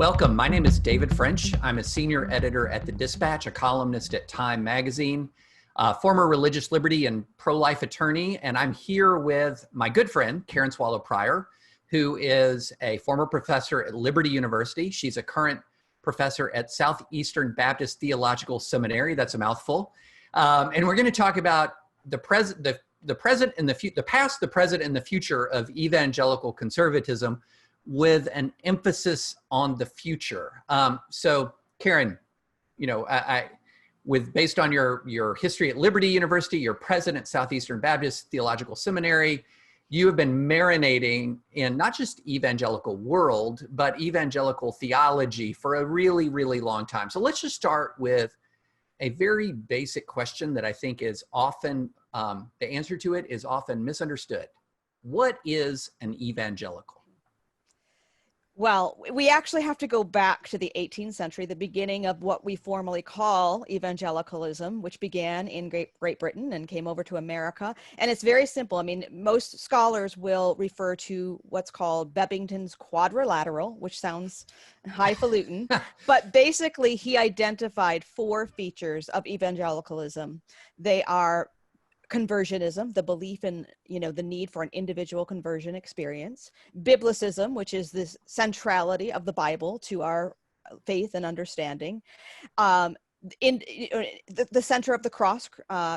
Welcome. My name is David French. I'm a senior editor at The Dispatch, a columnist at Time Magazine, former religious liberty and pro-life attorney, and I'm here with my good friend, Karen Swallow-Prior, who is a former professor at Liberty University. She's a current professor at Southeastern Baptist Theological Seminary. That's a mouthful. And we're going to talk about the past, the present, and the future of evangelical conservatism, with an emphasis on the future. So, Karen, you know, based on your history at Liberty University, you're president at Southeastern Baptist Theological Seminary. You have been marinating in not just evangelical world, but evangelical theology for a really, really long time. So let's just start with a very basic question that I think is often, the answer to it is often misunderstood. What is an evangelical? Well, we actually have to go back to the 18th century, the beginning of what we formally call evangelicalism, which began in Great Britain and came over to America. And it's very simple. I mean, most scholars will refer to what's called Bebbington's quadrilateral, which sounds highfalutin, but basically he identified four features of evangelicalism. They are conversionism, the belief in, the need for an individual conversion experience; biblicism, which is this centrality of the Bible to our faith and understanding; in the center of the cross,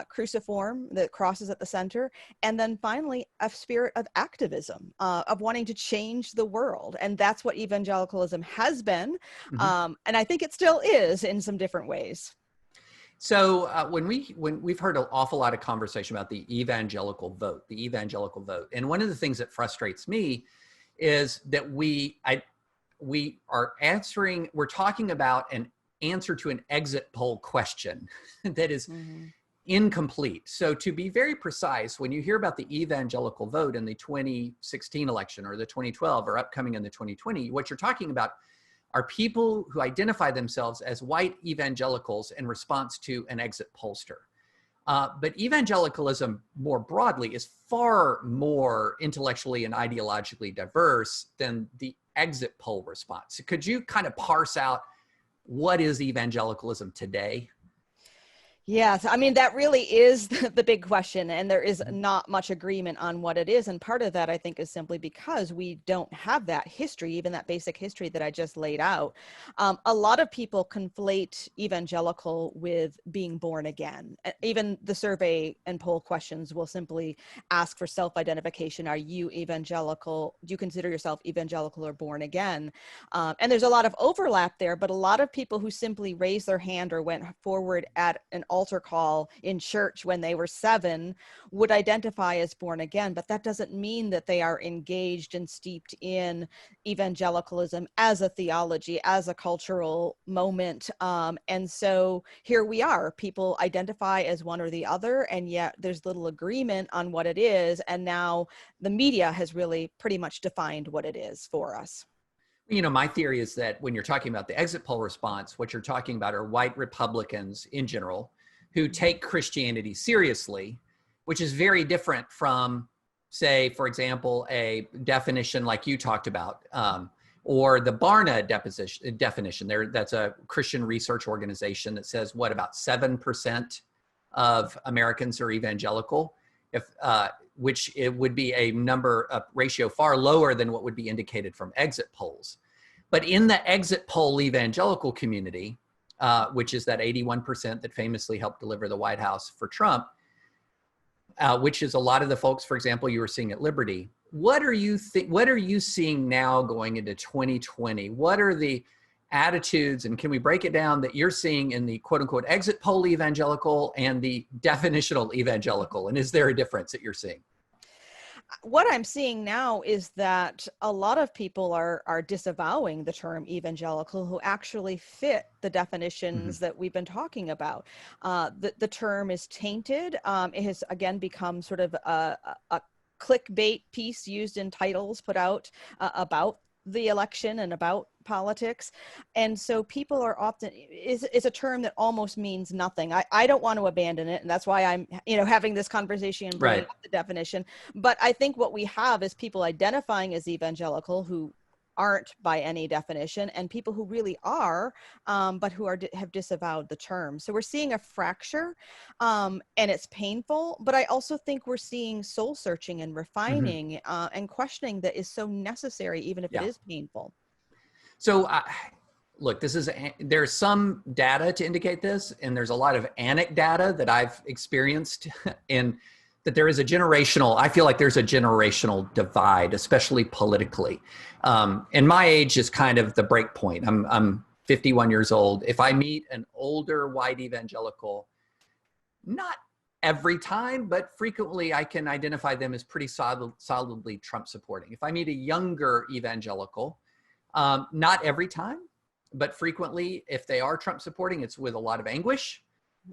cruciform, the cross is at the center; and then finally a spirit of activism, of wanting to change the world. And that's what evangelicalism has been, and I think it still is in some different ways. So when we've heard an awful lot of conversation about the evangelical vote, and one of the things that frustrates me is that we're talking about an answer to an exit poll question that is incomplete. So to be very precise, when you hear about the evangelical vote in the 2016 election or the 2012 or upcoming in the 2020, what you're talking about are people who identify themselves as white evangelicals in response to an exit pollster. But evangelicalism more broadly is far more intellectually and ideologically diverse than the exit poll response. Could you kind of parse out what is evangelicalism today? Yes, I mean, that really is the big question, and there is not much agreement on what it is. And part of that, I think, is simply because we don't have that history, even that basic history that I just laid out. A lot of people conflate evangelical with being born again. Even the survey and poll questions will simply ask for self-identification. Are you evangelical? Do you consider yourself evangelical or born again? And there's a lot of overlap there, but a lot of people who simply raised their hand or went forward at an altar call in church when they were 7 would identify as born again, but that doesn't mean that they are engaged and steeped in evangelicalism as a theology, as a cultural moment. And so here we are, people identify as one or the other, and yet there's little agreement on what it is. And now the media has really pretty much defined what it is for us. My theory is that when you're talking about the exit poll response, what you're talking about are white Republicans in general who take Christianity seriously, which is very different from, say, for example, a definition like you talked about, or the Barna definition. That's a Christian research organization that says, what, about 7% of Americans are evangelical, which it would be a ratio far lower than what would be indicated from exit polls. But in the exit poll evangelical community, which is that 81% that famously helped deliver the White House for Trump, which is a lot of the folks, for example, you were seeing at Liberty. What are you seeing now going into 2020? What are the attitudes, and can we break it down, that you're seeing in the quote unquote exit poll evangelical and the definitional evangelical? And is there a difference that you're seeing? What I'm seeing now is that a lot of people are disavowing the term evangelical who actually fit the definitions that we've been talking about. The term is tainted. It has, again, become sort of a clickbait piece used in titles put out about the election and about politics. And so people are often, it's a term that almost means nothing. I don't want to abandon it. And that's why I'm, having this conversation and bringing up the definition. But I think what we have is people identifying as evangelical who aren't by any definition, and people who really are, but who have disavowed the term. So we're seeing a fracture, and it's painful, but I also think we're seeing soul searching and refining and questioning that is so necessary, even if it is painful. So look, there's some data to indicate this, and there's a lot of anecdata that I've experienced in that there is I feel like there's a generational divide, especially politically. And my age is kind of the break point. I'm 51 years old. If I meet an older white evangelical, not every time, but frequently I can identify them as pretty solidly Trump supporting. If I meet a younger evangelical, not every time, but frequently, if they are Trump supporting, it's with a lot of anguish,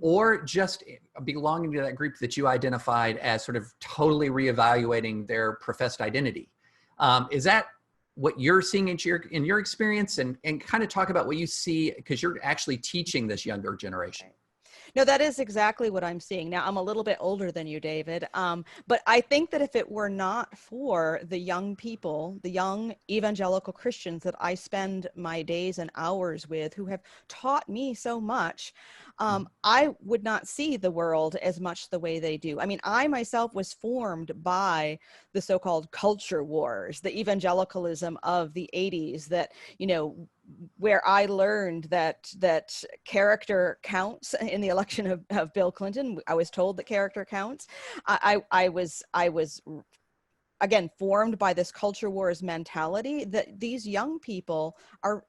or just belonging to that group that you identified as sort of totally reevaluating their professed identity. Is that what you're seeing in your experience? And kind of talk about what you see, because you're actually teaching this younger generation. No, that is exactly what I'm seeing. Now, I'm a little bit older than you, David, but I think that if it were not for the young people, the young evangelical Christians that I spend my days and hours with, who have taught me so much, I would not see the world as much the way they do. I mean, I myself was formed by the so-called culture wars, the evangelicalism of the 80s that, where I learned that character counts in the election of Bill Clinton. I was told that character counts. I was again formed by this culture wars mentality that these young people are,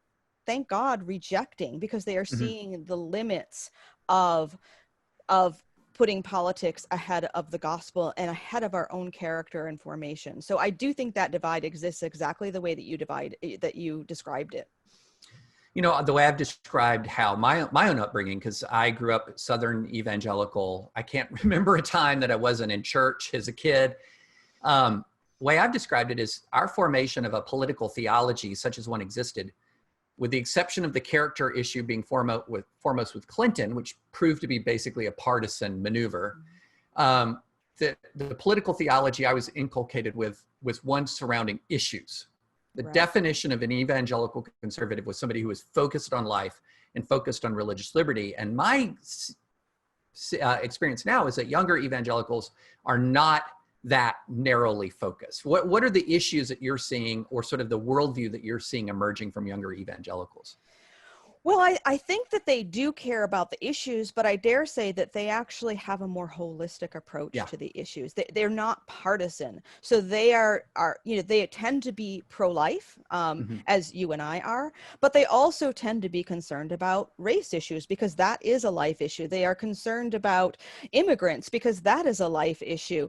thank God, rejecting, because they are seeing the limits of putting politics ahead of the gospel and ahead of our own character and formation. So I do think that divide exists exactly the way that you described it. The way I've described how my own upbringing, because I grew up Southern evangelical, I can't remember a time that I wasn't in church as a kid. The way I've described it is our formation of a political theology, such as one existed, with the exception of the character issue being foremost with Clinton, which proved to be basically a partisan maneuver. The political theology I was inculcated with was one surrounding issues. The definition of an evangelical conservative was somebody who was focused on life and focused on religious liberty. And my experience now is that younger evangelicals are not that narrowly focused. What are the issues that you're seeing, or sort of the worldview that you're seeing emerging from younger evangelicals? Well, I think that they do care about the issues, but I dare say that they actually have a more holistic approach to the issues. They're not partisan. So they are they tend to be pro-life, as you and I are, but they also tend to be concerned about race issues, because that is a life issue. They are concerned about immigrants, because that is a life issue.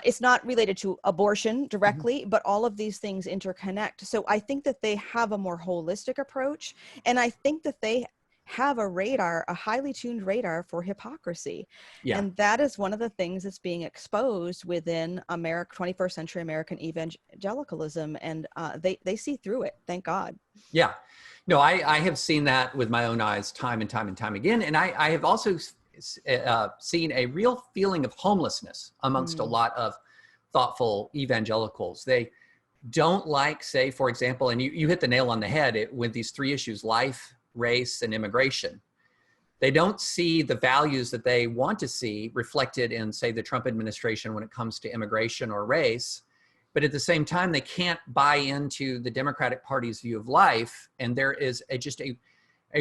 It's not related to abortion directly, but all of these things interconnect. So I think that they have a more holistic approach, and I think that they have a highly tuned radar for hypocrisy. And that is one of the things that's being exposed within 21st century American evangelicalism. And they see through it, thank God. Yeah, no, I have seen that with my own eyes time and time and time again. And I have also seen a real feeling of homelessness amongst a lot of thoughtful evangelicals. They don't like, say, for example, and you hit the nail on the head with these three issues: life, race, and immigration. They don't see the values that they want to see reflected in, say, the Trump administration when it comes to immigration or race. But at the same time, they can't buy into the Democratic Party's view of life. And there is just a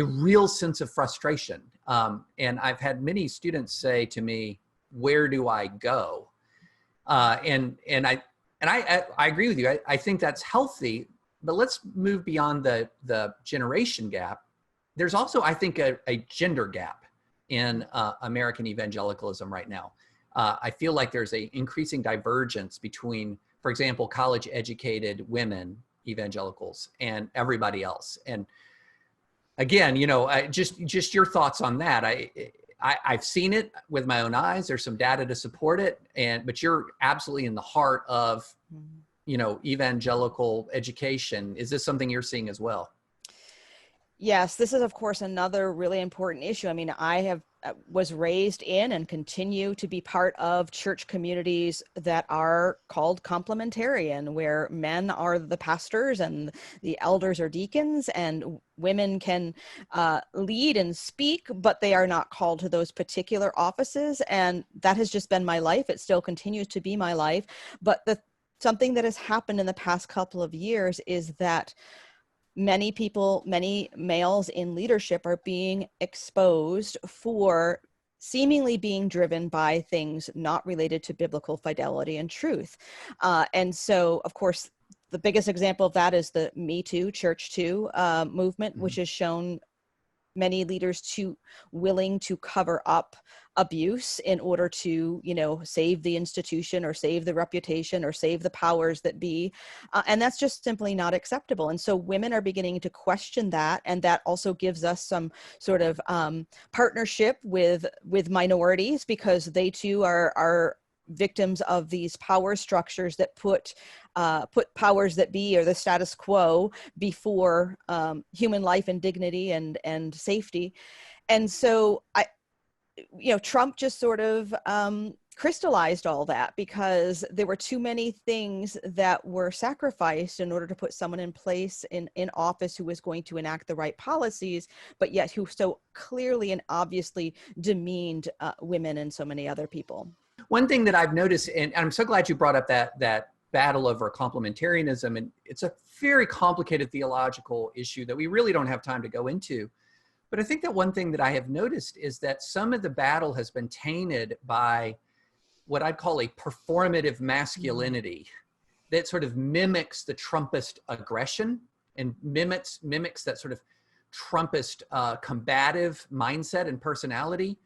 real sense of frustration. And I've had many students say to me, where do I go? And I agree with you. I think that's healthy, but let's move beyond the generation gap. There's also, I think, a gender gap in American evangelicalism right now. I feel like there's an increasing divergence between, for example, college-educated women evangelicals and everybody else. And again, just your thoughts on that. I've seen it with my own eyes. There's some data to support it, but you're absolutely in the heart of, evangelical education. Is this something you're seeing as well? Yes, this is, of course, another really important issue. I mean, I have was raised in and continue to be part of church communities that are called complementarian, where men are the pastors and the elders are deacons, and women can lead and speak, but they are not called to those particular offices. And that has just been my life. It still continues to be my life. But something that has happened in the past couple of years is that many people, many males in leadership are being exposed for seemingly being driven by things not related to biblical fidelity and truth. And so, of course, the biggest example of that is the Me Too, Church Too movement, which has shown many leaders willing to cover up abuse in order to, save the institution or save the reputation or save the powers that be. And that's just simply not acceptable. And so women are beginning to question that. And that also gives us some sort of partnership with minorities, because they too are victims of these power structures that put powers that be or the status quo before human life and dignity and safety. And so Trump just sort of crystallized all that, because there were too many things that were sacrificed in order to put someone in place in office who was going to enact the right policies, but yet who so clearly and obviously demeaned women and so many other people. One thing that I've noticed, and I'm so glad you brought up that battle over complementarianism, and it's a very complicated theological issue that we really don't have time to go into. But I think that one thing that I have noticed is that some of the battle has been tainted by what I'd call a performative masculinity that sort of mimics the Trumpist aggression and mimics that sort of Trumpist combative mindset and personality.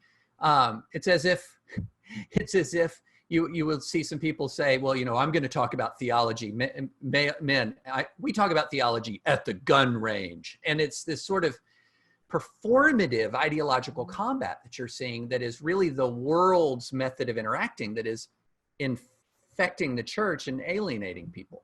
It's as if you will see some people say, well, I'm going to talk about theology. We talk about theology at the gun range. And it's this sort of performative ideological combat that you're seeing that is really the world's method of interacting that is infecting the church and alienating people.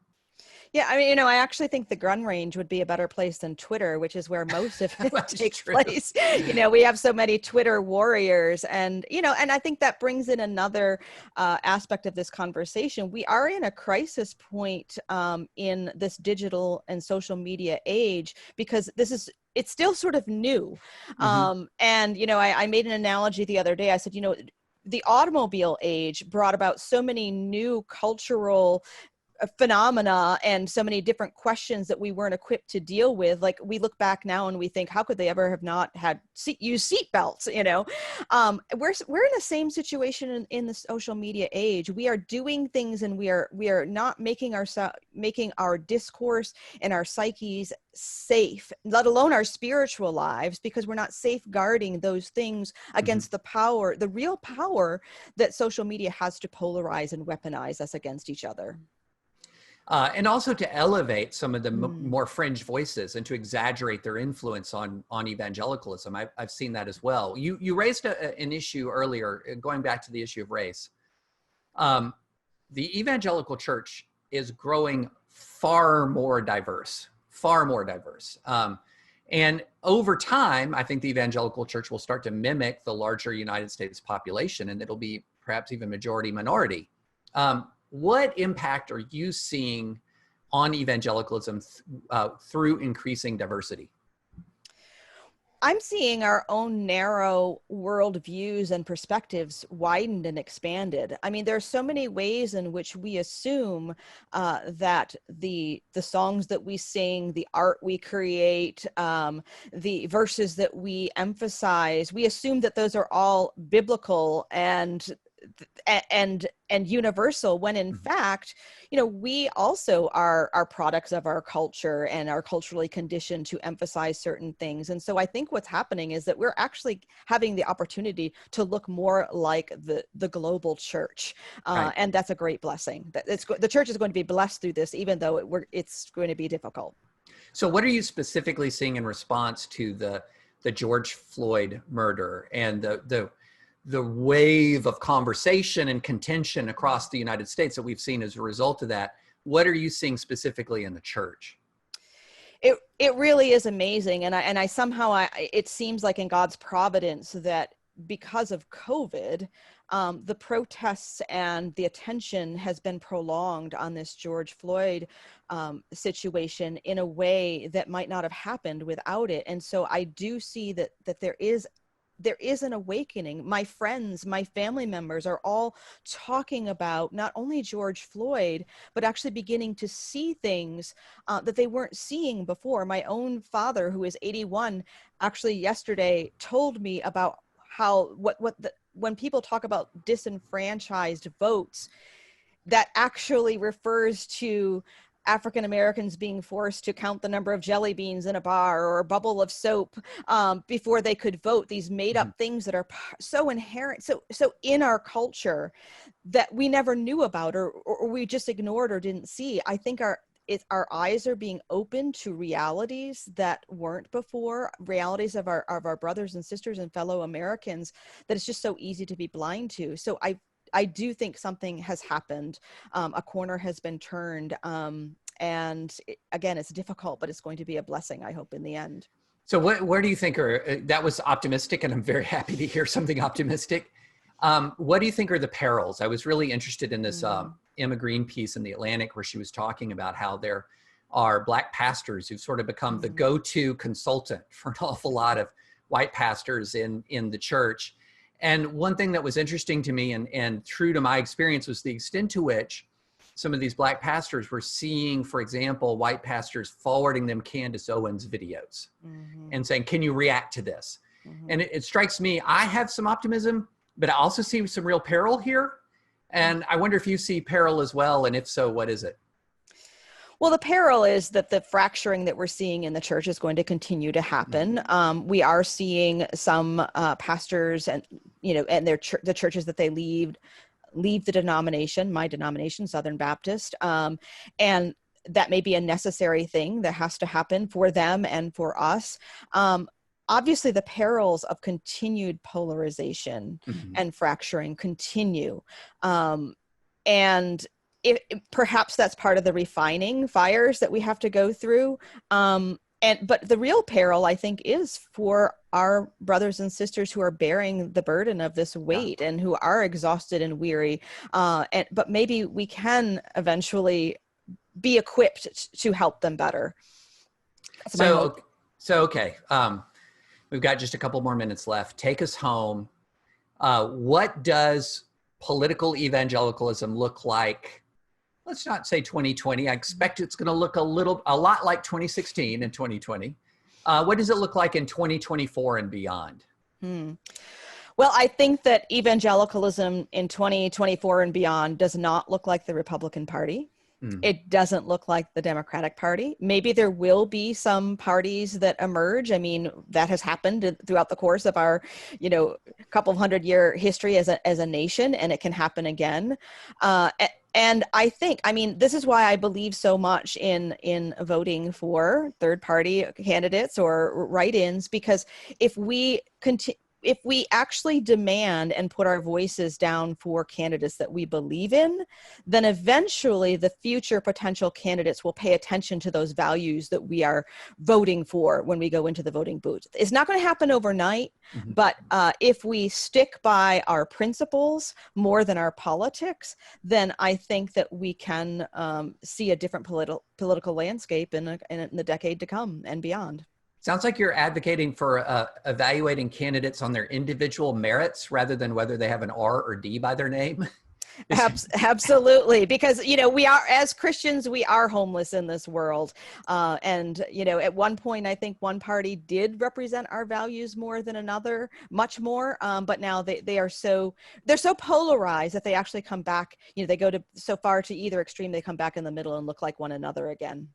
Yeah, I mean, I actually think the gun range would be a better place than Twitter, which is where most of it takes place. We have so many Twitter warriors, and I think that brings in another aspect of this conversation. We are in a crisis point in this digital and social media age, because it's still sort of new. And, I made an analogy the other day. I said, the automobile age brought about so many new cultural phenomena and so many different questions that we weren't equipped to deal with. Like, we look back now and we think, how could they ever have not had used seat belts? We're in the same situation in the social media age. We are doing things, and we are not making our discourse and our psyches safe, let alone our spiritual lives, because we're not safeguarding those things against the real power that social media has to polarize and weaponize us against each other. And also to elevate some of the more fringe voices and to exaggerate their influence on evangelicalism. I've seen that as well. You raised an issue earlier, going back to the issue of race. The evangelical church is growing far more diverse. And over time, I think the evangelical church will start to mimic the larger United States population, and it'll be perhaps even majority minority. What impact are you seeing on evangelicalism through increasing diversity? I'm seeing our own narrow worldviews and perspectives widened and expanded. I mean, there are so many ways in which we assume that the songs that we sing, the art we create, the verses that we emphasize, we assume that those are all biblical and universal, when in fact, we also are products of our culture and are culturally conditioned to emphasize certain things. And so I think what's happening is that we're actually having the opportunity to look more like the global church. Right. And that's a great blessing. The church is going to be blessed through this, even though it's going to be difficult. So what are you specifically seeing in response to the George Floyd murder and the wave of conversation and contention across the United States that we've seen as a result of that? What are you seeing specifically in the church? It really is amazing. And I somehow, it seems like in God's providence that because of COVID, the protests and the attention has been prolonged on this George Floyd situation in a way that might not have happened without it. And so I do see that there is an awakening. My friends, my family members are all talking about not only George Floyd, but actually beginning to see things that they weren't seeing before. My own father, who is 81, actually yesterday told me about how when people talk about disenfranchised votes, that actually refers to African Americans being forced to count the number of jelly beans in a bar or a bubble of soap before they could vote. These made up things that are so inherent, so in our culture that we never knew about or we just ignored or didn't see. I think our eyes are being opened to realities that weren't before, realities of our brothers and sisters and fellow Americans that it's just so easy to be blind to. So I do think something has happened. A corner has been turned. Again, it's difficult, but it's going to be a blessing, I hope, in the end. So where do you think that was optimistic, and I'm very happy to hear something optimistic. What do you think are the perils? I was really interested in this Emma Green piece in The Atlantic, where she was talking about how there are Black pastors who've sort of become the go-to consultant for an awful lot of white pastors in the church. And one thing that was interesting to me and true to my experience was the extent to which some of these Black pastors were seeing, for example, white pastors forwarding them Candace Owens videos and saying, can you react to this? And it strikes me, I have some optimism, but I also see some real peril here. And I wonder if you see peril as well. And if so, what is it? Well, the peril is that the fracturing that we're seeing in the church is going to continue to happen. We are seeing some pastors and the churches that they leave the denomination, my denomination, Southern Baptist, and that may be a necessary thing that has to happen for them and for us. Obviously, the perils of continued polarization and fracturing continue, and perhaps that's part of the refining fires that we have to go through. But the real peril, I think, is for our brothers and sisters who are bearing the burden of this weight and who are exhausted and weary. But maybe we can eventually be equipped to help them better. Okay. We've got just a couple more minutes left. Take us home. What does political evangelicalism look like? Let's not say 2020. I expect it's going to look a lot like 2016 and 2020. What does it look like in 2024 and beyond? Well, I think that evangelicalism in 2024 and beyond does not look like the Republican Party. It doesn't look like the Democratic Party. Maybe there will be some parties that emerge. I mean, that has happened throughout the course of our, couple of 100-year history as a nation, and it can happen again. And I think, this is why I believe so much in voting for third-party candidates or write-ins, because if we actually demand and put our voices down for candidates that we believe in, then eventually the future potential candidates will pay attention to those values that we are voting for when we go into the voting booth. It's not going to happen overnight, but if we stick by our principles more than our politics, then I think that we can see a different political landscape in the decade to come and beyond. Sounds like you're advocating for evaluating candidates on their individual merits rather than whether they have an R or D by their name. Absolutely. Because, we are, as Christians, we are homeless in this world. And, at one point, I think one party did represent our values more than another, much more. But now they're so polarized that they actually come back, they go so far to either extreme, they come back in the middle and look like one another again.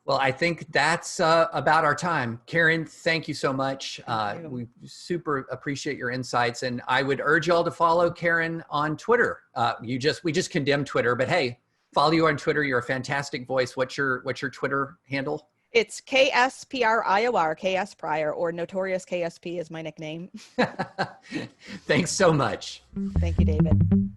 Well, I think that's about our time. Karen, thank you so much. We super appreciate your insights, and I would urge y'all to follow Karen on Twitter. We just condemned Twitter, but hey, follow you on Twitter. You're a fantastic voice. What's your Twitter handle? It's KSPRIOR, KS Prior, or Notorious KSP is my nickname. Thanks so much. Thank you, David.